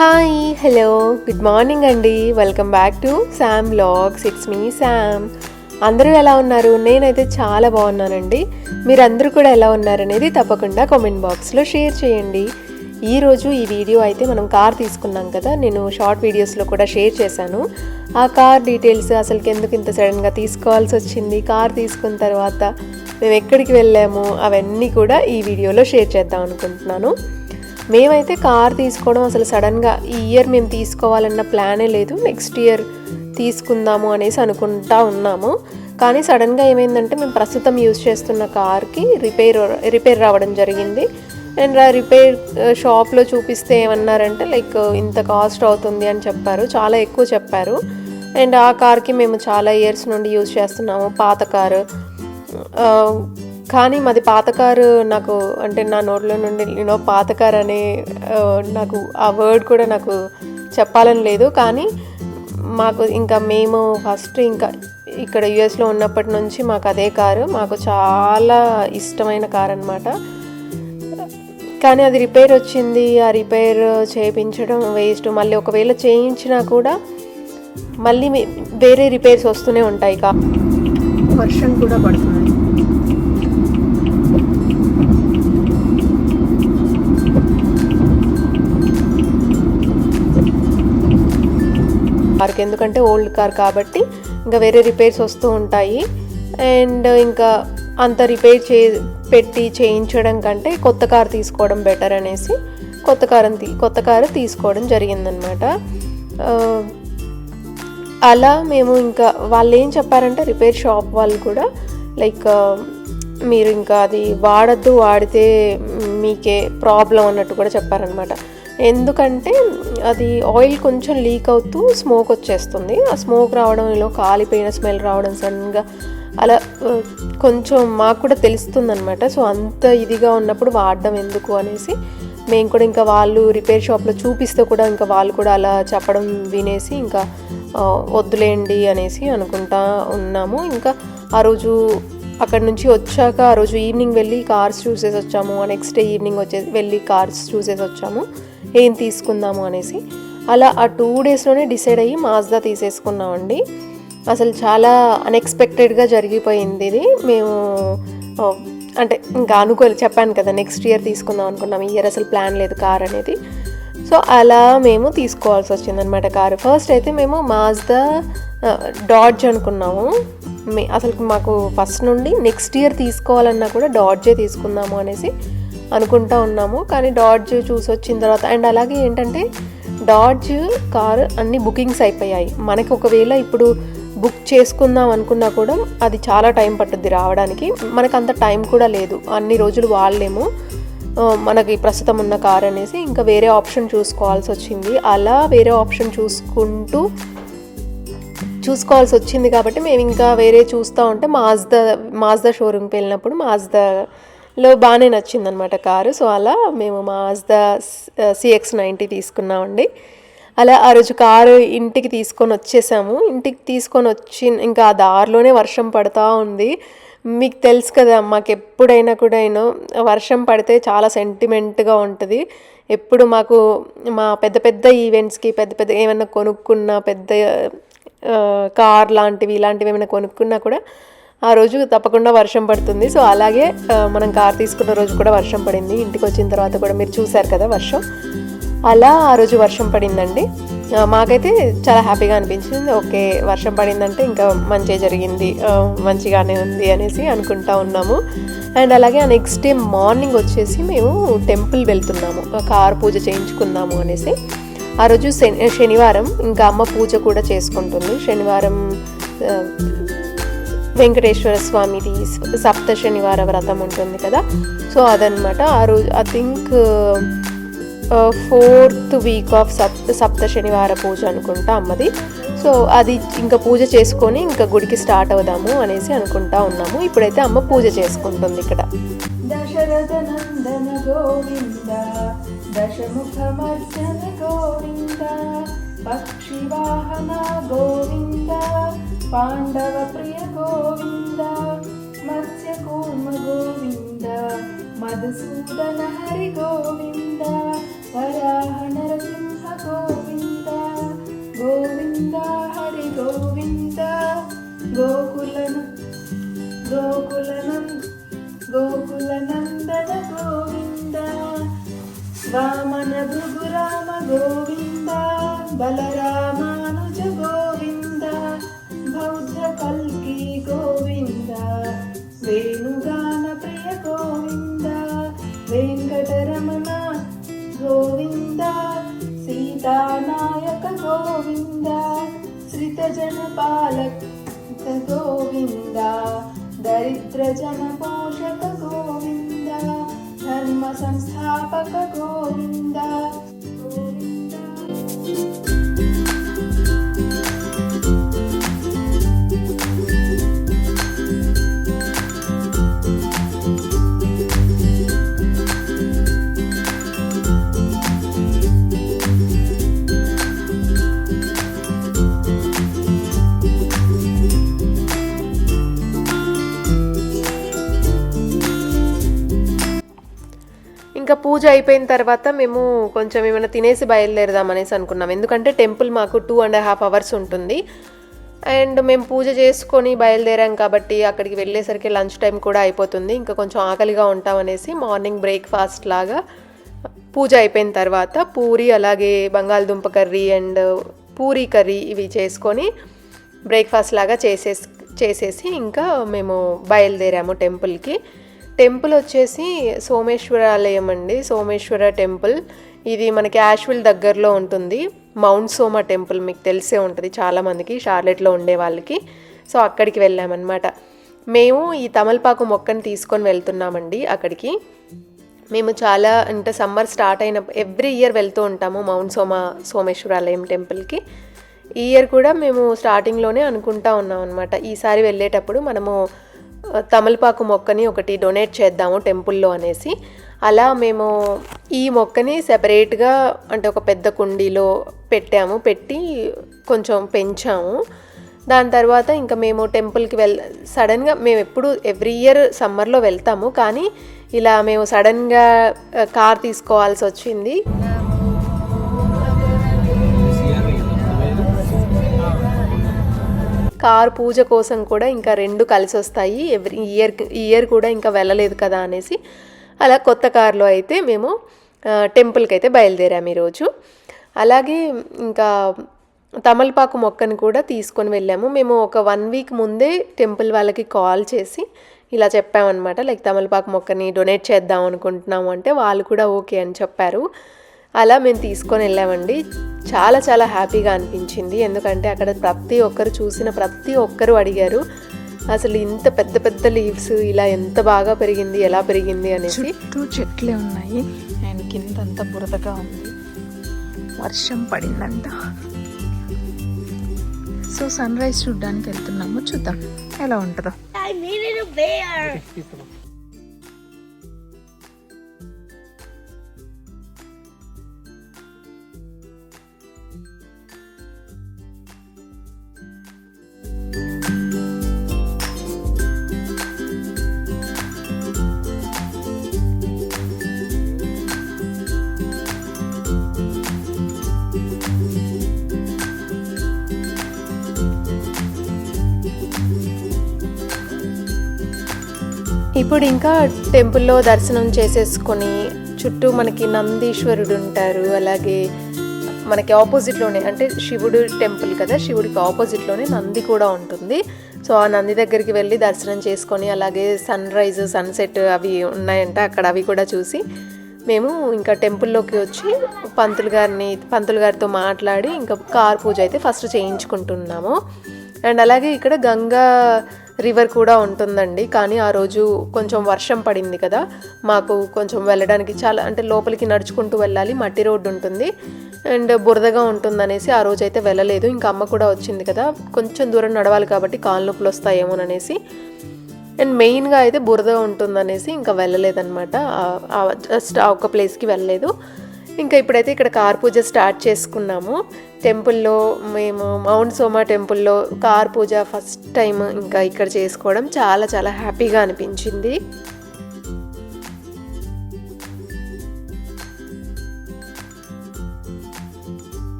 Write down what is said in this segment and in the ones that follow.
Hi hello good morning అండి. Welcome back to Sam vlogs. It's me Sam. అందరూ ఎలా ఉన్నారు? నేనైతే చాలా బాగున్నానండి. మీరందరూ కూడా ఎలా ఉన్నారనేది తప్పకుండా కామెంట్ బాక్స్లో షేర్ చేయండి. ఈరోజు ఈ వీడియో అయితే మనం కార్ తీసుకున్నాం కదా, నేను షార్ట్ వీడియోస్లో కూడా షేర్ చేశాను. ఆ కార్ డీటెయిల్స్, అసలుకి ఎందుకు ఇంత సడన్గా తీసుకోవాల్సి వచ్చింది, కార్ తీసుకున్న తర్వాత మేము ఎక్కడికి వెళ్ళాము, అవన్నీ కూడా ఈ వీడియోలో షేర్ చేద్దాం అనుకుంటున్నాను. మేమైతే కార్ తీసుకోవడం అసలు సడన్గా ఈ ఇయర్ మేము తీసుకోవాలన్న ప్లానే లేదు, నెక్స్ట్ ఇయర్ తీసుకుందాము అనేసి అనుకుంటా ఉన్నాము. కానీ సడన్గా ఏమైందంటే మేము ప్రస్తుతం యూజ్ చేస్తున్న కార్కి రిపేర్ రావడం జరిగింది. అండ్ ఆ రిపేర్ షాప్లో చూపిస్తే ఏమన్నారంటే లైక్ ఇంత కాస్ట్ అవుతుంది అని చెప్పారు, చాలా ఎక్కువ చెప్పారు. అండ్ ఆ కార్కి మేము చాలా ఇయర్స్ నుండి యూజ్ చేస్తున్నాము, పాత కారు. కానీ మాది పాత కారు, నాకు అంటే నా నోట్లో నుండి పాత కారు అనే నాకు ఆ వర్డ్ కూడా నాకు చెప్పాలని లేదు. కానీ మాకు ఇంకా మేము ఫస్ట్ ఇంకా ఇక్కడ యుఎస్లో ఉన్నప్పటి నుంచి మాకు అదే కారు, మాకు చాలా ఇష్టమైన కారు అనమాట. కానీ అది రిపేర్ వచ్చింది, ఆ రిపేర్ చేయించడం వేస్ట్. మళ్ళీ ఒకవేళ చేయించినా కూడా మళ్ళీ వేరే రిపేర్స్ వస్తూనే ఉంటాయి. వర్షం కూడా పడుతుంది. కార్కి ఎందుకంటే ఓల్డ్ కార్ కాబట్టి ఇంకా వేరే రిపేర్స్ వస్తూ ఉంటాయి. అండ్ ఇంకా అంత రిపేర్ పెట్టి చేయించడం కంటే కొత్త కారు తీసుకోవడం బెటర్ అనేసి కొత్త కారు తీసుకోవడం జరిగిందనమాట. అలా మేము ఇంకా వాళ్ళు ఏం చెప్పారంటే రిపేర్ షాప్ వాళ్ళు కూడా లైక్ మీరు ఇంకా అది వాడద్దు, వాడితే మీకే ప్రాబ్లం అన్నట్టు కూడా చెప్పారనమాట. ఎందుకంటే అది ఆయిల్ కొంచెం లీక్ అవుతూ స్మోక్ వచ్చేస్తుంది. ఆ స్మోక్ రావడంలో కాలిపోయిన స్మెల్ రావడం సడన్గా అలా కొంచెం మాకు కూడా తెలుస్తుంది అనమాట. సో అంత ఇదిగా ఉన్నప్పుడు వాడడం ఎందుకు అనేసి మేము కూడా ఇంకా వాళ్ళు రిపేర్ షాప్లో చూపిస్తే కూడా ఇంకా వాళ్ళు కూడా అలా చెప్పడం వినేసి ఇంకా వద్దులేండి అనేసి అనుకుంటా ఉన్నాము. ఇంకా ఆ రోజు అక్కడ నుంచి వచ్చాక ఆ రోజు ఈవినింగ్ వెళ్ళి కార్స్ చూసేసి వచ్చాము. నెక్స్ట్ డే ఈవినింగ్ వెళ్ళి కార్స్ చూసేసి వచ్చాము ఏం తీసుకుందాము అనేసి. అలా ఆ 2 డేస్లోనే డిసైడ్ అయ్యి మాజ్దా తీసేసుకున్నామండి. అసలు చాలా అన్ఎక్స్పెక్టెడ్గా జరిగిపోయింది ఇది. మేము అంటే ఇంకా చెప్పాను కదా, నెక్స్ట్ ఇయర్ తీసుకుందాం అనుకున్నాం, ఈ ఇయర్ అసలు ప్లాన్ లేదు కార్ అనేది. సో అలా మేము తీసుకోవాల్సి వచ్చిందనమాట కారు. ఫస్ట్ అయితే మేము మాజ్దా డాడ్జ్ అనుకున్నాము. అసలు మాకు ఫస్ట్ నుండి నెక్స్ట్ ఇయర్ తీసుకోవాలన్నా కూడా డాడ్జే తీసుకుందాము అనేసి అనుకుంటా ఉన్నాము. కానీ డాడ్జ్ చూసి వచ్చిన తర్వాత అండ్ అలాగే ఏంటంటే డాడ్జ్ కారు అన్ని బుకింగ్స్ అయిపోయాయి. మనకి ఒకవేళ ఇప్పుడు బుక్ చేసుకుందాం అనుకున్నా కూడా అది చాలా టైం పట్టుద్ది రావడానికి. మనకు అంత టైం కూడా లేదు, అన్ని రోజులు వాళ్ళేమో మనకి ప్రస్తుతం ఉన్న కార్ అనేసి ఇంకా వేరే ఆప్షన్ చూసుకోవాల్సి వచ్చింది. అలా వేరే ఆప్షన్ చూసుకోవాల్సి వచ్చింది కాబట్టి మేము ఇంకా వేరే చూస్తూ ఉంటే మాజ్దా షోరూమ్కి వెళ్ళినప్పుడు మాజ్దాలో బాగానే నచ్చిందనమాట కారు. సో అలా మేము మాజ్దా CX-90 తీసుకున్నామండి. అలా ఆ రోజు కారు ఇంటికి తీసుకొని వచ్చేసాము. ఇంటికి తీసుకొని వచ్చి ఇంకా ఆ దారిలోనే వర్షం పడుతూ ఉంది. మీకు తెలుసు కదా, మాకు ఎప్పుడైనా కూడా వర్షం పడితే చాలా సెంటిమెంట్గా ఉంటుంది. ఎప్పుడు మాకు మా పెద్ద ఈవెంట్స్కి పెద్ద ఏమైనా కొనుక్కున్నా, పెద్ద కార్ ఇలాంటివి ఏమైనా కొనుక్కున్నా కూడా ఆ రోజు తప్పకుండా వర్షం పడుతుంది. సో అలాగే మనం కార్ తీసుకున్న రోజు కూడా వర్షం పడింది. ఇంటికి వచ్చిన తర్వాత కూడా మీరు చూశారు కదా వర్షం. అలా ఆ రోజు వర్షం పడిందండి. మాకైతే చాలా హ్యాపీగా అనిపించింది. ఓకే, వర్షం పడిందంటే ఇంకా మంచిగా జరిగింది, మంచిగానే ఉంది అనేసి అనుకుంటా ఉన్నాము. అండ్ అలాగే ఆ నెక్స్ట్ డే మార్నింగ్ వచ్చేసి మేము టెంపుల్ వెళ్తున్నాము, కార్ పూజ చేయించుకుందాము అనేసి. ఆ రోజు శనివారం, ఇంకా అమ్మ పూజ కూడా చేసుకుంటుంది. శనివారం వెంకటేశ్వర స్వామిది సప్త శనివార వ్రతం ఉంటుంది కదా, సో అదనమాట. ఆ రోజు I think 4th week off సప్త శనివార పూజ అనుకుంటా అమ్మది. సో అది ఇంకా పూజ చేసుకొని ఇంకా గుడికి స్టార్ట్ అవుదాము అనేసి అనుకుంటా ఉన్నాము. ఇప్పుడైతే అమ్మ పూజ చేసుకుంటుంది ఇక్కడ. దశరథ నందన గోవింద, దశముఖమర్జన గోవింద, పక్షివాహన గోవింద, పాండవ ప్రియ గోవింద, మత్స్యకూర్మ గోవింద, మధుసూదన హరి గోవింద, వరాహ నరసింహ గోవింద. గోకులనంద గోకులనందన గోవింద, వామన భృగురామ గోవింద, బలరామానుజ గోవింద, బౌద్ధ కల్కి గోవింద, వేణుగాన ప్రియ గోవింద, వెంకటరమణ గోవింద, సీతానాయక గోవింద, శ్రితజన పాలక గోవింద, దరిద్ర జన పోషక గోవింద, ధర్మ సంస్థాపక గోవింద గోవింద. ఇంకా పూజ అయిపోయిన తర్వాత మేము కొంచెం ఏమైనా తినేసి బయలుదేరదాం అనేసి అనుకున్నాం. ఎందుకంటే టెంపుల్ మాకు 2.5 hours ఉంటుంది. అండ్ మేము పూజ చేసుకొని బయలుదేరాం కాబట్టి అక్కడికి వెళ్ళేసరికి లంచ్ టైం కూడా అయిపోతుంది. ఇంకా కొంచెం ఆకలిగా ఉంటామనేసి మార్నింగ్ బ్రేక్ఫాస్ట్ లాగా పూజ అయిపోయిన తర్వాత పూరి అలాగే బంగాళదుంప కర్రీ అండ్ పూరీ కర్రీ ఇవి చేసుకొని బ్రేక్ఫాస్ట్ లాగా చేసేసి ఇంకా మేము బయలుదేరాము టెంపుల్కి. టెంపుల్ వచ్చేసి సోమేశ్వరాలయం అండి, సోమేశ్వర టెంపుల్. ఇది మనకి యాష్విల్ దగ్గరలో ఉంటుంది. మౌంట్ సోమా టెంపుల్ మీకు తెలిసే ఉంటుంది చాలామందికి, షార్లెట్లో ఉండే వాళ్ళకి. సో అక్కడికి వెళ్ళామన్నమాట. మేము ఈ తమలపాకు మొక్కను తీసుకొని వెళ్తున్నామండి అక్కడికి. మేము చాలా అంటే సమ్మర్ స్టార్ట్ అయిన ఎవ్రీ ఇయర్ వెళ్తూ ఉంటాము మౌంట్ సోమేశ్వరాలయం టెంపుల్కి. ఈ ఇయర్ కూడా మేము స్టార్టింగ్లోనే అనుకుంటా ఉన్నాం అనమాట, ఈసారి వెళ్ళేటప్పుడు మనము తమలపాకు మొక్కని ఒకటి డొనేట్ చేద్దాము టెంపుల్లో అనేసి. అలా మేము ఈ మొక్కని సెపరేట్గా అంటే ఒక పెద్ద కుండీలో పెట్టి కొంచెం పెంచాము. దాని తర్వాత ఇంకా మేము టెంపుల్కి సడన్గా మేము ఎప్పుడు ఎవ్రీ ఇయర్ సమ్మర్లో వెళ్తాము, కానీ ఇలా మేము సడన్గా కార్ తీసుకోవాల్సి వచ్చింది. కార్ పూజ కోసం కూడా ఇంకా 2 కలిసి వస్తాయి. ఈ ఇయర్ కూడా ఇంకా వెళ్ళలేదు కదా అనేసి అలా కొత్త కార్లో అయితే మేము టెంపుల్కి అయితే బయలుదేరాము ఈరోజు. అలాగే ఇంకా తమలపాకు మొక్కను కూడా తీసుకొని వెళ్ళాము. మేము ఒక 1 week ముందే టెంపుల్ వాళ్ళకి కాల్ చేసి ఇలా చెప్పామన్నమాట, లైక్ తమలపాకు మొక్కని డొనేట్ చేద్దాం అనుకుంటున్నాము అంటే వాళ్ళు కూడా ఓకే అని చెప్పారు. అలా మేము తీసుకొని వెళ్ళామండి. చాలా చాలా హ్యాపీగా అనిపించింది. ఎందుకంటే అక్కడ ప్రతి ఒక్కరు అడిగారు అసలు ఇంత పెద్ద పెద్ద లీవ్స్ ఇలా ఎంత బాగా పెరిగింది, ఎలా పెరిగింది అనేసి. చుట్టూ చెట్లే ఉన్నాయి అండ్ కిందంతా బురదగా ఉంది, వర్షం పడిందంట. సో సన్ రైజ్ చూడడానికి వెళ్తున్నాము, చూద్దాం ఎలా ఉంటుందో. ఇప్పుడు ఇంకా టెంపుల్లో దర్శనం చేసేసుకొని చుట్టూ మనకి నందీశ్వరుడు ఉంటారు. అలాగే మనకి ఆపోజిట్లోనే అంటే శివుడు టెంపుల్ కదా, శివుడికి ఆపోజిట్లోనే నంది కూడా ఉంటుంది. సో ఆ నంది దగ్గరికి వెళ్ళి దర్శనం చేసుకొని అలాగే సన్ రైజ్ సన్సెట్ అవి ఉన్నాయంట అక్కడ, అవి కూడా చూసి మేము ఇంకా టెంపుల్లోకి వచ్చి పంతులు గారితో మాట్లాడి ఇంకా కార్ పూజ అయితే ఫస్ట్ చేయించుకుంటున్నాము. అండ్ అలాగే ఇక్కడ గంగా రివర్ కూడా ఉంటుందండి, కానీ ఆ రోజు కొంచెం వర్షం పడింది కదా, మాకు కొంచెం వెళ్ళడానికి చాలా అంటే లోపలికి నడుచుకుంటూ వెళ్ళాలి, మట్టి రోడ్డు ఉంటుంది అండ్ బురదగా ఉంటుందనేసి ఆ రోజు అయితే వెళ్ళలేదు. ఇంకా అమ్మ కూడా వచ్చింది కదా, కొంచెం దూరం నడవాలి కాబట్టి కాళ్ళు నొప్పులు వస్తాయేమోననేసి అండ్ మెయిన్గా అయితే బురదగా ఉంటుందనేసి ఇంకా వెళ్ళలేదన్నమాట. జస్ట్ ఆ ఒక్క ప్లేస్కి వెళ్ళలేదు. ఇంకా ఇప్పుడైతే ఇక్కడ కార్ పూజ స్టార్ట్ చేసుకున్నాము టెంపుల్లో. మేము మౌంట్ సోమా టెంపుల్లో కార్ పూజ ఫస్ట్ టైం ఇంకా ఇక్కడ చేసుకోవడం చాలా చాలా హ్యాపీగా అనిపించింది.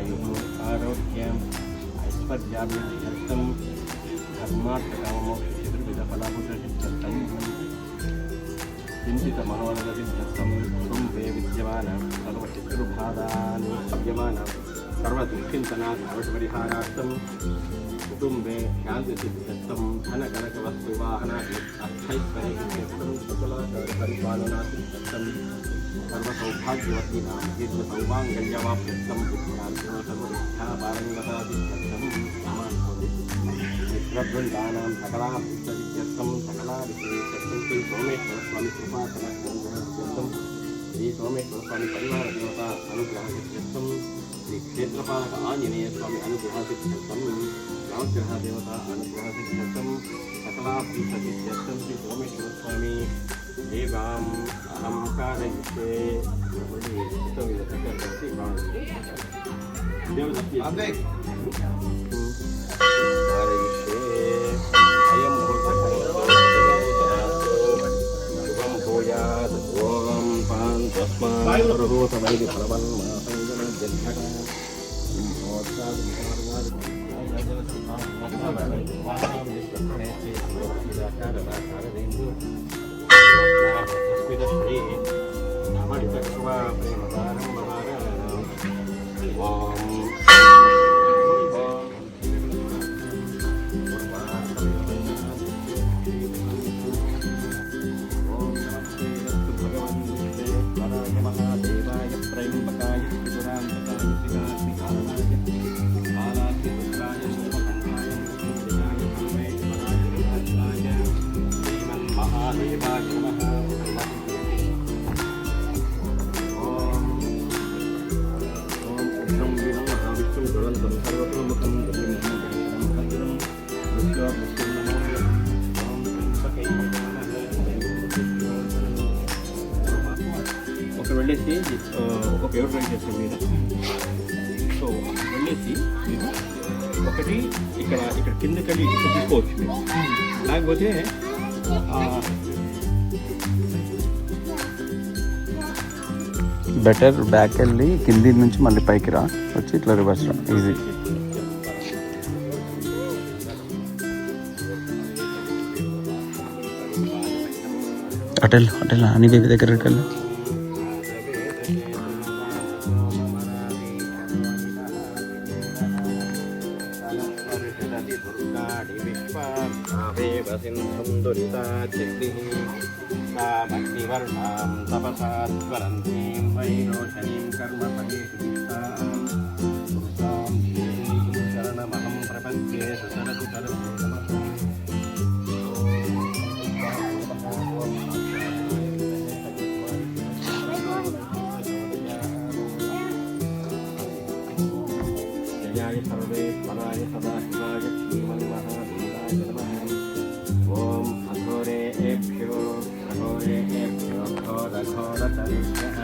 आयुः आरोग्यम् ऐश्वर्याभिवृद्ध्यर्थं धर्मार्थकाममोक्षचतुर्विधफलाभूतसिद्ध्यर्थं चिन्तितमनोरथसिद्ध्यर्थं कुटुम्बे विद्यमान सर्वशत्रुबाधानि विद्यमान सर्वदुःखिन्तनात् सर्वपरिहारार्थं कुटुम्बे शान्तिसिद्ध्यर्थं धनकनकवस्तुवाहनादि अर्थैश्वर्यसिद्ध्यर्थं सकलपरिपालनासिद्ध्यर्थं सर्वसौभाग्यवतीनां दीर्घसौमाङ्गल्यवाप्यर्थं सर्वविद्यापारङ्गतासिद्ध्यर्थं मित्रवृन्दानां सकलाभीष्टसिद्ध्यर्थं सकलाविषयसिद्ध्यर्थं श्री सोमेश्वरस्वामी कृपाकरसिद्ध्यर्थं श्री सोमेश्वरस्वामी परिवारदेवता अनुग्रहसिद्ध्यर्थं श्री क्षेत्रपालक आञ्जनेयस्वामी अनुग्रहसिद्ध्यर्थं नवग्रहदेवता अनुग्रहसिद्ध्यर्थं सकलाभीष्टसिद्ध्यर्थं श्री सोमेश्वरस्वामी देवाम् अहं कारयिष्ये अयं शुभं भूयात् ॐ వెళ్ళేసి ఒక పేరు ట్రై చేస్తాం మీద సో వెళ్ళేసి మీరు ఒకటి ఇక్కడ కిందకెళ్ళి తీసుకోవచ్చు మీరు లేకపోతే బెటర్ బ్యాక్ వెళ్ళి కింది నుంచి మళ్ళీ పైకి రా వచ్చి ఇట్లా రివర్స్ రా ఈజీ అటెల్ అని బేబీ దగ్గరికి వెళ్ళి भक्तिवर्णां तपसा ज्वलन्तीं वैरोचनीं कर्मफलेषु पुरुषां शरणमहं प्रपद्ये सुसरति जयाय सर्वेश्वराय सदाशिवाय श्रीमन्महादेवाय नमः। ॐ अघोरेभ्यो घोरघोरतरेभ्यः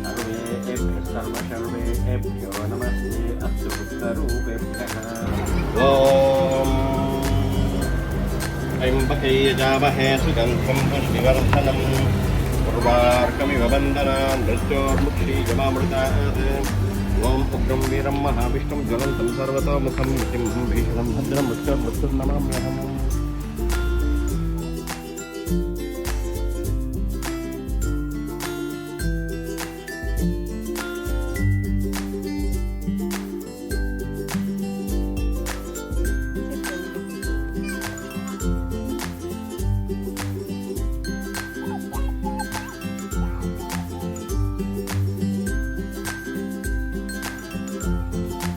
सर्वेभ्यो नमस्ते अस्तु पुत्ररूपेभ्यः। ॐ त्र्यम्बके यजामहे सुगन्धं पुष्टिवर्धनम् उर्वार्कमिव वन्दनान् मृत्योर्मुक्षीयमामृतात्। ॐ उग्रं वीरं महाविष्णुं ज्वलन्तं सर्वतोमुखं सिंहं भीषणं भद्रं मृत्युर्नमाम्यहम्।